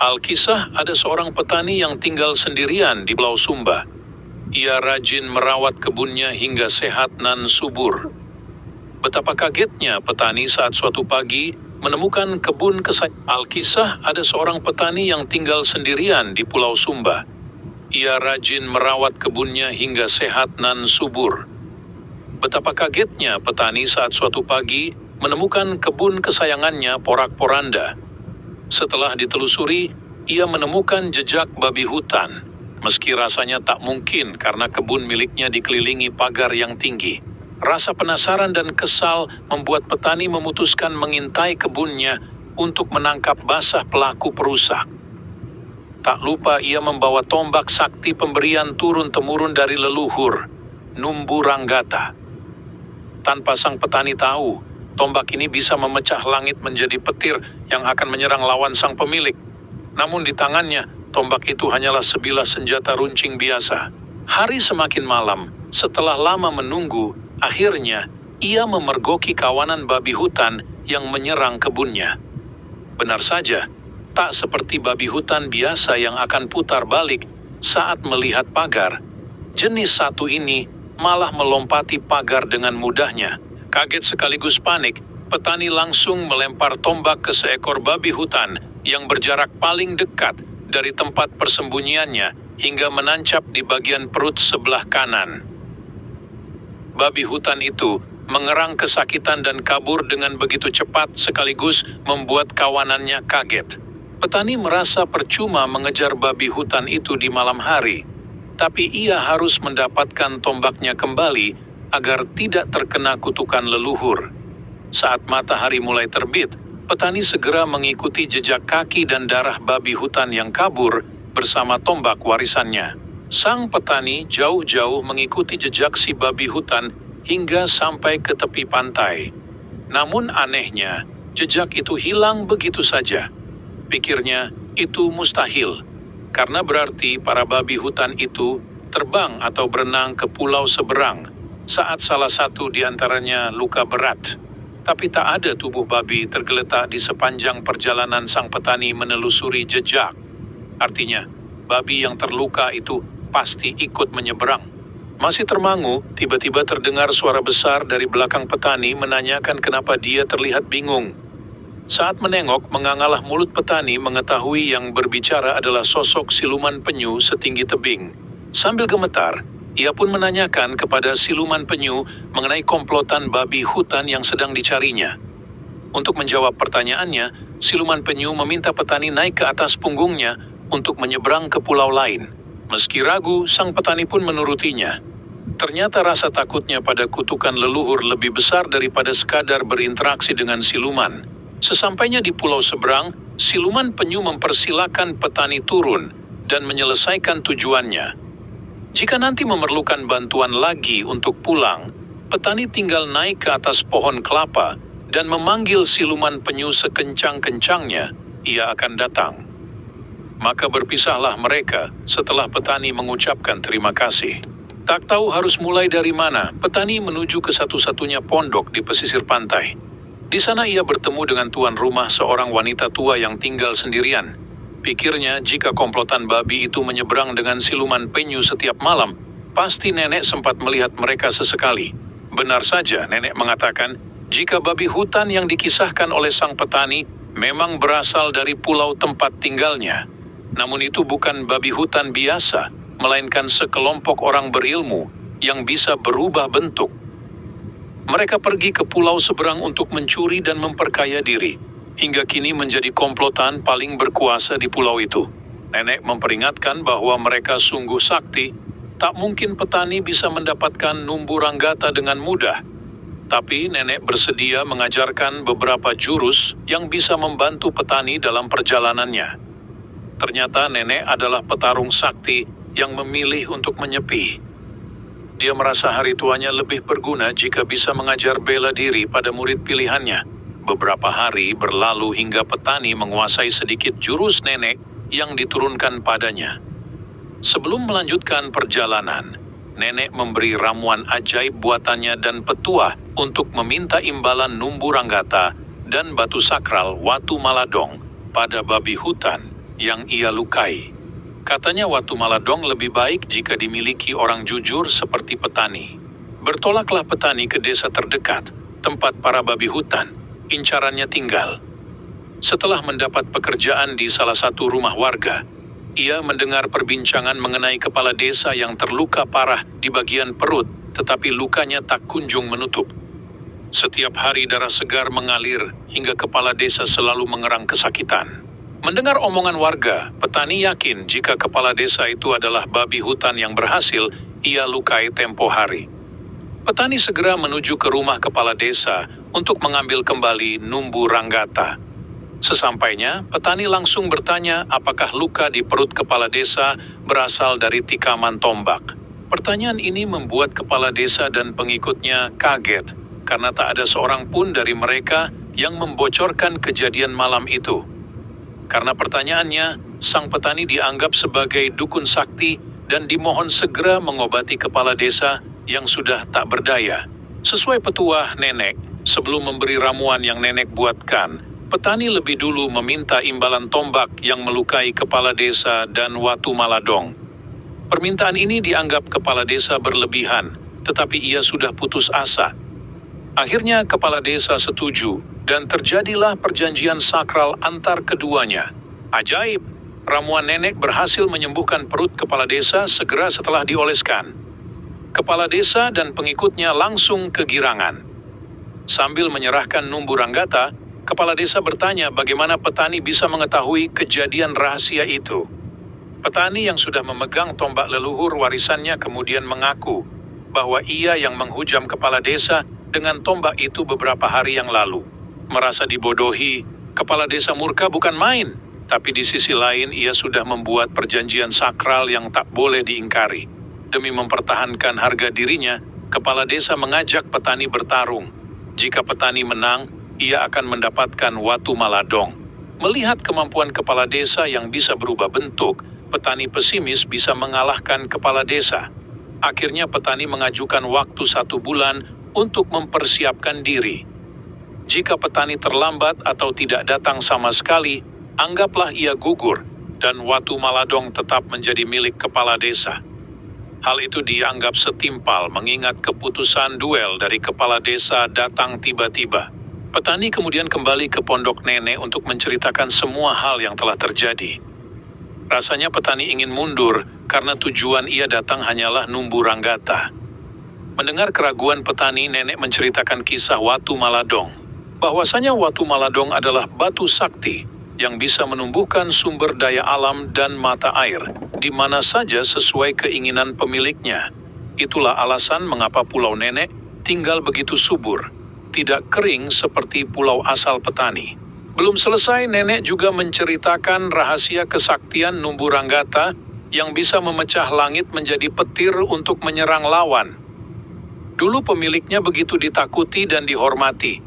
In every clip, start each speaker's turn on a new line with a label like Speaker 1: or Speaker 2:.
Speaker 1: Alkisah, ada seorang petani yang tinggal sendirian di Pulau Sumba. Ia rajin merawat kebunnya hingga sehat dan subur. Betapa kagetnya petani saat suatu pagi menemukan kebun kesayangan. Alkisah, ada seorang petani yang tinggal sendirian di Pulau Sumba. Ia rajin merawat kebunnya hingga sehat dan subur. Betapa kagetnya petani saat suatu pagi menemukan kebun kesayangannya porak-poranda. Setelah ditelusuri, ia menemukan jejak babi hutan. Meski rasanya tak mungkin karena kebun miliknya dikelilingi pagar yang tinggi. Rasa penasaran dan kesal membuat petani memutuskan mengintai kebunnya untuk menangkap basah pelaku perusak. Tak lupa ia membawa tombak sakti pemberian turun-temurun dari leluhur, Numbu Ranggata. Tanpa sang petani tahu, tombak ini bisa memecah langit menjadi petir yang akan menyerang lawan sang pemilik. Namun di tangannya, tombak itu hanyalah sebilah senjata runcing biasa. Hari semakin malam, setelah lama menunggu, akhirnya ia memergoki kawanan babi hutan yang menyerang kebunnya. Benar saja, tak seperti babi hutan biasa yang akan putar balik saat melihat pagar. Jenis satu ini malah melompati pagar dengan mudahnya. Kaget sekaligus panik, petani langsung melempar tombak ke seekor babi hutan yang berjarak paling dekat dari tempat persembunyiannya hingga menancap di bagian perut sebelah kanan. Babi hutan itu mengerang kesakitan dan kabur dengan begitu cepat sekaligus membuat kawanannya kaget. Petani merasa percuma mengejar babi hutan itu di malam hari, tapi ia harus mendapatkan tombaknya kembali agar tidak terkena kutukan leluhur. Saat matahari mulai terbit, petani segera mengikuti jejak kaki dan darah babi hutan yang kabur bersama tombak warisannya. Sang petani jauh-jauh mengikuti jejak si babi hutan hingga sampai ke tepi pantai. Namun anehnya, jejak itu hilang begitu saja. Pikirnya, itu mustahil, karena berarti para babi hutan itu terbang atau berenang ke pulau seberang saat salah satu di antaranya luka berat. Tapi tak ada tubuh babi tergeletak di sepanjang perjalanan sang petani menelusuri jejak. Artinya, babi yang terluka itu pasti ikut menyeberang. Masih termangu, tiba-tiba terdengar suara besar dari belakang petani menanyakan kenapa dia terlihat bingung. Saat menengok, mengangalah mulut petani mengetahui yang berbicara adalah sosok siluman penyu setinggi tebing. Sambil gemetar, ia pun menanyakan kepada siluman penyu mengenai komplotan babi hutan yang sedang dicarinya. Untuk menjawab pertanyaannya, siluman penyu meminta petani naik ke atas punggungnya untuk menyeberang ke pulau lain. Meski ragu, sang petani pun menurutinya. Ternyata rasa takutnya pada kutukan leluhur lebih besar daripada sekadar berinteraksi dengan siluman. Sesampainya di pulau seberang, siluman penyu mempersilakan petani turun dan menyelesaikan tujuannya. Jika nanti memerlukan bantuan lagi untuk pulang, petani tinggal naik ke atas pohon kelapa dan memanggil siluman penyu sekencang-kencangnya, ia akan datang. Maka berpisahlah mereka setelah petani mengucapkan terima kasih. Tak tahu harus mulai dari mana, petani menuju ke satu-satunya pondok di pesisir pantai. Di sana ia bertemu dengan tuan rumah, seorang wanita tua yang tinggal sendirian. Pikirnya jika komplotan babi itu menyeberang dengan siluman penyu setiap malam, pasti nenek sempat melihat mereka sesekali. Benar saja, nenek mengatakan, jika babi hutan yang dikisahkan oleh sang petani memang berasal dari pulau tempat tinggalnya. Namun itu bukan babi hutan biasa, melainkan sekelompok orang berilmu yang bisa berubah bentuk. Mereka pergi ke pulau seberang untuk mencuri dan memperkaya diri, hingga kini menjadi komplotan paling berkuasa di pulau itu. Nenek memperingatkan bahwa mereka sungguh sakti, tak mungkin petani bisa mendapatkan Numbu Ranggata dengan mudah. Tapi nenek bersedia mengajarkan beberapa jurus yang bisa membantu petani dalam perjalanannya. Ternyata nenek adalah petarung sakti yang memilih untuk menyepi. Dia merasa hari tuanya lebih berguna jika bisa mengajar bela diri pada murid pilihannya. Beberapa hari berlalu hingga petani menguasai sedikit jurus nenek yang diturunkan padanya. Sebelum melanjutkan perjalanan, nenek memberi ramuan ajaib buatannya dan petuah untuk meminta imbalan Numbu Ranggata dan batu sakral Watu Maladong pada babi hutan yang ia lukai. Katanya Watu Maladong lebih baik jika dimiliki orang jujur seperti petani. Bertolaklah petani ke desa terdekat, tempat para babi hutan, incarannya tinggal. Setelah mendapat pekerjaan di salah satu rumah warga, ia mendengar perbincangan mengenai kepala desa yang terluka parah di bagian perut, tetapi lukanya tak kunjung menutup. Setiap hari darah segar mengalir hingga kepala desa selalu mengerang kesakitan. Mendengar omongan warga, petani yakin jika kepala desa itu adalah babi hutan yang berhasil ia lukai tempo hari. Petani segera menuju ke rumah kepala desa untuk mengambil kembali numbu ranggata. Sesampainya, petani langsung bertanya apakah luka di perut kepala desa berasal dari tikaman tombak. Pertanyaan ini membuat kepala desa dan pengikutnya kaget, karena tak ada seorang pun dari mereka yang membocorkan kejadian malam itu. Karena pertanyaannya, sang petani dianggap sebagai dukun sakti dan dimohon segera mengobati kepala desa yang sudah tak berdaya. Sesuai petuah nenek, sebelum memberi ramuan yang nenek buatkan, petani lebih dulu meminta imbalan tombak yang melukai kepala desa dan Watu Maladong. Permintaan ini dianggap kepala desa berlebihan, tetapi ia sudah putus asa. Akhirnya kepala desa setuju, dan terjadilah perjanjian sakral antar keduanya. Ajaib, ramuan nenek berhasil menyembuhkan perut kepala desa segera setelah dioleskan. Kepala desa dan pengikutnya langsung kegirangan. Sambil menyerahkan numbu ranggata, kepala desa bertanya bagaimana petani bisa mengetahui kejadian rahasia itu. Petani yang sudah memegang tombak leluhur warisannya kemudian mengaku bahwa ia yang menghujam kepala desa dengan tombak itu beberapa hari yang lalu. Merasa dibodohi, kepala desa murka bukan main, tapi di sisi lain ia sudah membuat perjanjian sakral yang tak boleh diingkari. Demi mempertahankan harga dirinya, kepala desa mengajak petani bertarung. Jika petani menang, ia akan mendapatkan Watu Maladong. Melihat kemampuan kepala desa yang bisa berubah bentuk, petani pesimis bisa mengalahkan kepala desa. Akhirnya petani mengajukan waktu 1 bulan untuk mempersiapkan diri. Jika petani terlambat atau tidak datang sama sekali, anggaplah ia gugur dan Watu Maladong tetap menjadi milik kepala desa. Hal itu dianggap setimpal mengingat keputusan duel dari kepala desa datang tiba-tiba. Petani kemudian kembali ke pondok nenek untuk menceritakan semua hal yang telah terjadi. Rasanya petani ingin mundur karena tujuan ia datang hanyalah numbu ranggata. Mendengar keraguan petani, nenek menceritakan kisah Watu Maladong. Bahwasanya Watu Maladong adalah batu sakti yang bisa menumbuhkan sumber daya alam dan mata air di mana saja sesuai keinginan pemiliknya. Itulah alasan mengapa Pulau Nenek tinggal begitu subur, tidak kering seperti pulau asal petani. Belum selesai, nenek juga menceritakan rahasia kesaktian numbu ranggata yang bisa memecah langit menjadi petir untuk menyerang lawan. Dulu pemiliknya begitu ditakuti dan dihormati.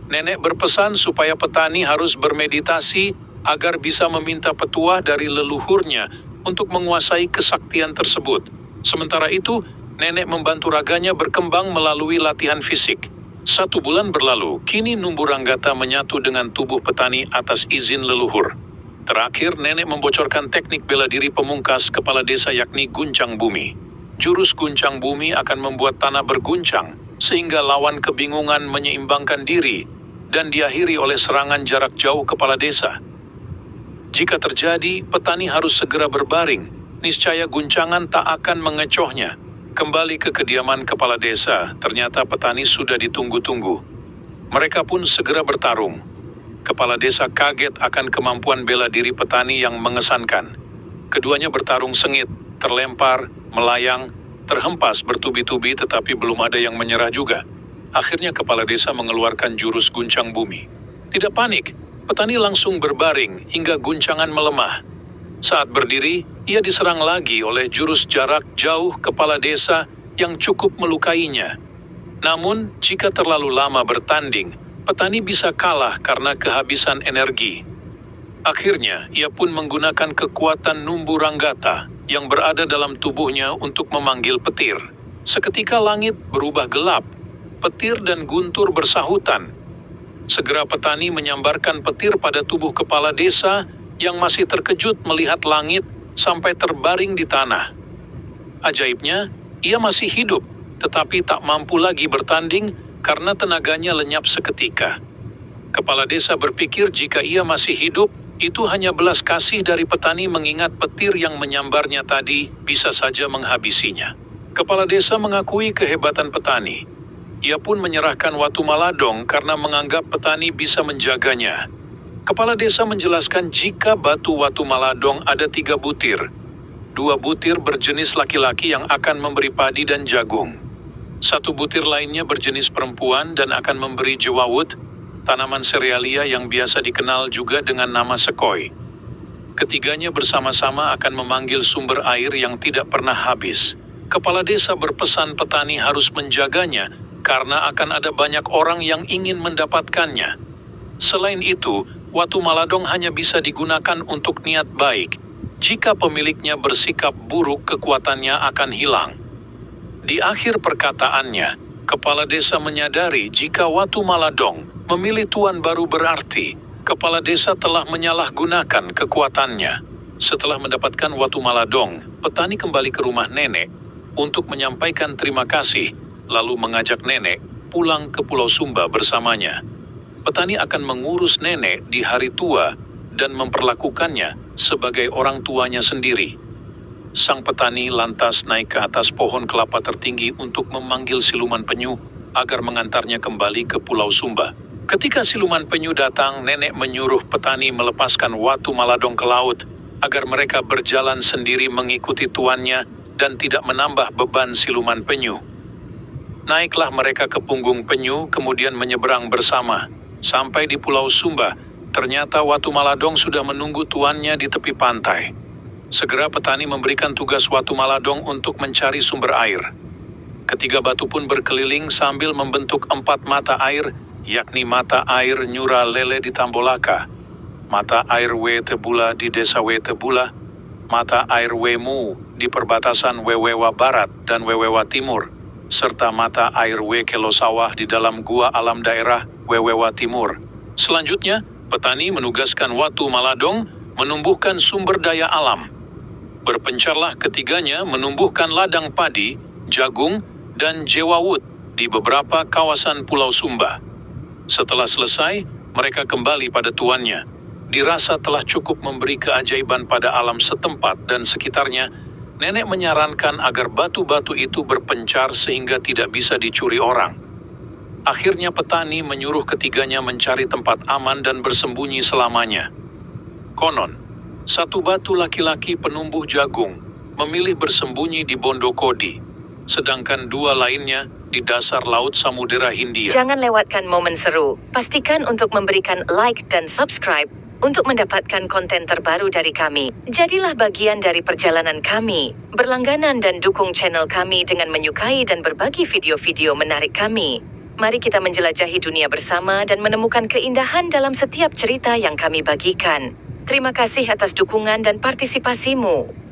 Speaker 1: Nenek berpesan supaya petani harus bermeditasi agar bisa meminta petuah dari leluhurnya untuk menguasai kesaktian tersebut. Sementara itu, nenek membantu raganya berkembang melalui latihan fisik. 1 bulan berlalu, kini numbu ranggata menyatu dengan tubuh petani atas izin leluhur. Terakhir, nenek membocorkan teknik bela diri pemungkas kepala desa yakni guncang bumi. Jurus guncang bumi akan membuat tanah berguncang, sehingga lawan kebingungan menyeimbangkan diri, dan diakhiri oleh serangan jarak jauh kepala desa. Jika terjadi, petani harus segera berbaring, niscaya guncangan tak akan mengecohnya. Kembali ke kediaman kepala desa, ternyata petani sudah ditunggu-tunggu. Mereka pun segera bertarung. Kepala desa kaget akan kemampuan bela diri petani yang mengesankan. Keduanya bertarung sengit, terlempar, melayang, terhempas bertubi-tubi tetapi belum ada yang menyerah juga. Akhirnya kepala desa mengeluarkan jurus guncang bumi. Tidak panik, petani langsung berbaring hingga guncangan melemah. Saat berdiri, ia diserang lagi oleh jurus jarak jauh kepala desa yang cukup melukainya. Namun, jika terlalu lama bertanding, petani bisa kalah karena kehabisan energi. Akhirnya, ia pun menggunakan kekuatan numbu ranggata yang berada dalam tubuhnya untuk memanggil petir. Seketika langit berubah gelap, petir dan guntur bersahutan. Segera petani menyambarkan petir pada tubuh kepala desa yang masih terkejut melihat langit sampai terbaring di tanah. Ajaibnya, ia masih hidup, tetapi tak mampu lagi bertanding karena tenaganya lenyap seketika. Kepala desa berpikir jika ia masih hidup, itu hanya belas kasih dari petani mengingat petir yang menyambarnya tadi bisa saja menghabisinya. Kepala desa mengakui kehebatan petani. Ia pun menyerahkan Watu Maladong karena menganggap petani bisa menjaganya. Kepala desa menjelaskan jika batu Watu Maladong ada 3 butir. 2 butir berjenis laki-laki yang akan memberi padi dan jagung. 1 butir lainnya berjenis perempuan dan akan memberi jewawut, tanaman serealia yang biasa dikenal juga dengan nama sekoi. Ketiganya bersama-sama akan memanggil sumber air yang tidak pernah habis. Kepala desa berpesan petani harus menjaganya karena akan ada banyak orang yang ingin mendapatkannya. Selain itu, Watu Maladong hanya bisa digunakan untuk niat baik. Jika pemiliknya bersikap buruk, kekuatannya akan hilang. Di akhir perkataannya, kepala desa menyadari jika Watu Maladong memilih tuan baru berarti kepala desa telah menyalahgunakan kekuatannya. Setelah mendapatkan Watu Maladong, petani kembali ke rumah nenek untuk menyampaikan terima kasih, lalu mengajak nenek pulang ke Pulau Sumba bersamanya. Petani akan mengurus nenek di hari tua dan memperlakukannya sebagai orang tuanya sendiri. Sang petani lantas naik ke atas pohon kelapa tertinggi untuk memanggil siluman penyu agar mengantarnya kembali ke Pulau Sumba. Ketika siluman penyu datang, nenek menyuruh petani melepaskan Watu Maladong ke laut agar mereka berjalan sendiri mengikuti tuannya dan tidak menambah beban siluman penyu. Naiklah mereka ke punggung penyu, kemudian menyeberang bersama. Sampai di Pulau Sumba, ternyata Watu Maladong sudah menunggu tuannya di tepi pantai. Segera petani memberikan tugas Watu Maladong untuk mencari sumber air. Ketiga batu pun berkeliling sambil membentuk 4 mata air, yakni mata air Nyura Lele di Tambolaka, mata air Wetebula di desa Wetebula, mata air Wemu di perbatasan Wewewa Barat dan Wewewa Timur, serta mata air Wekelo Sawah di dalam gua alam daerah Wewewa Timur. Selanjutnya, petani menugaskan Watu Maladong menumbuhkan sumber daya alam. Berpencarlah ketiganya menumbuhkan ladang padi, jagung, dan jewawut di beberapa kawasan Pulau Sumba. Setelah selesai, mereka kembali pada tuannya. Dirasa telah cukup memberi keajaiban pada alam setempat dan sekitarnya, nenek menyarankan agar batu-batu itu berpencar sehingga tidak bisa dicuri orang. Akhirnya petani menyuruh ketiganya mencari tempat aman dan bersembunyi selamanya. Konon, 1 batu laki-laki penumbuh jagung memilih bersembunyi di Bondokodi, sedangkan 2 lainnya di dasar Laut Samudera Hindia.
Speaker 2: Jangan lewatkan momen seru. Pastikan untuk memberikan like dan subscribe untuk mendapatkan konten terbaru dari kami. Jadilah bagian dari perjalanan kami. Berlangganan dan dukung channel kami dengan menyukai dan berbagi video-video menarik kami. Mari kita menjelajahi dunia bersama dan menemukan keindahan dalam setiap cerita yang kami bagikan. Terima kasih atas dukungan dan partisipasimu.